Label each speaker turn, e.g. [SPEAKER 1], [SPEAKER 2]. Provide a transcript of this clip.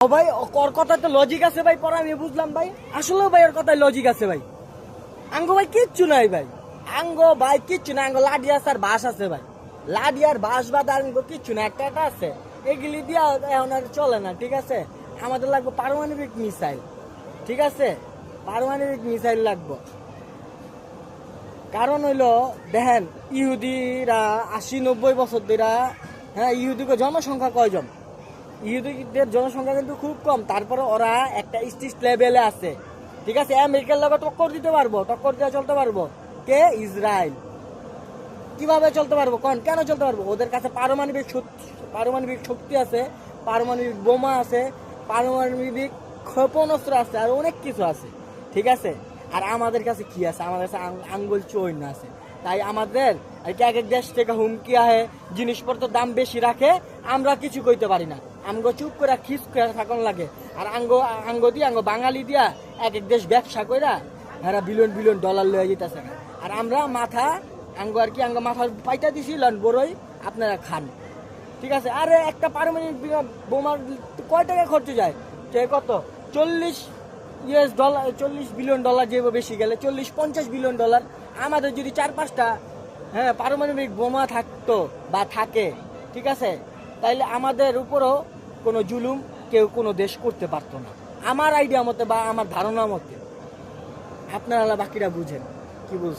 [SPEAKER 1] ও ভাই, ওর কথা তো লজিক আছে ভাই, পরে আমি বুঝলাম ভাই, আসলে ভাই ওর কথায় লজিক আছে ভাই। আঙ্গো ভাই কিচ্ছু নাই ভাই, আঙ্গো ভাই কিচ্ছু নাই, আঙ্গো লাডি আছে আর বাস আছে ভাই, লাডি আর বাস বাদ আঙ্গো কিচ্ছু না, একটা একটা আছে, এগুলি দিয়া এখন আর চলে না, ঠিক আছে। আমাদের লাগবে পারমাণবিক মিসাইল, ঠিক আছে, পারমাণবিক মিসাইল লাগবে। কারণ হইলো দেখেন, ইহুদিরা 80-90 বছর ধরে, হ্যাঁ, ইহুদিকে জনসংখ্যা কয়জন, ইহুদিদের জনসংখ্যা কিন্তু খুব কম, তারপরে ওরা একটা স্টেট লেভেলে আছে, ঠিক আছে। আমেরিকার লগে টক্কর দিতে পারবো, টক্কর দিয়ে চলতে পারবো কে? ইসরায়েল। কিভাবে চলতে পারবো কোন? কেন চলতে পারবো? ওদের কাছে পারমাণবিক শক্তি আছে, পারমাণবিক বোমা আছে, পারমাণবিক ক্ষেপণাস্ত্র আছে, আর অনেক কিছু আছে, ঠিক আছে। আর আমাদের কাছে কি আছে? আমাদের কাছে আঙ্গুল চৈন আছে। তাই আমাদের এক এক দেশ থেকে হুমকি আহে, জিনিসপত্রের দাম বেশি রাখে, আমরা কিছু কইতে পারি না, আমগো চুপ করে খিস করে থাকুন লাগে। আর আঙ্গ দিয়া, আঙ্গ বাঙালি দিয়া এক এক দেশ ব্যবসা কইরা এরা বিলিয়ন বিলিয়ন ডলার লয়ে যেতেছে। আর আমরা মাথা আঙ্গ আর কি, আঙ্গ মাথা পাইটা দিছি লন বড়ই, আপনারা খান, ঠিক আছে। আরে একটা পারমাণবিক বোমার কয় টাকা খরচ যায়? কত? 40 বিলিয়ন ডলার, যে বেশি গেলে 40-50 বিলিয়ন ডলার। আমাদের যদি 4-5টা, হ্যাঁ, পারমাণবিক বোমা থাকতো বা থাকে, ঠিক আছে, তাইলে আমাদের উপরও কোনো জুলুম কেউ কোনো দেশ করতে পারতো না, আমার আইডিয়া মতে বা আমার ধারণা মতে। আপনারা বাকিরা বুঝেন, কি বুঝ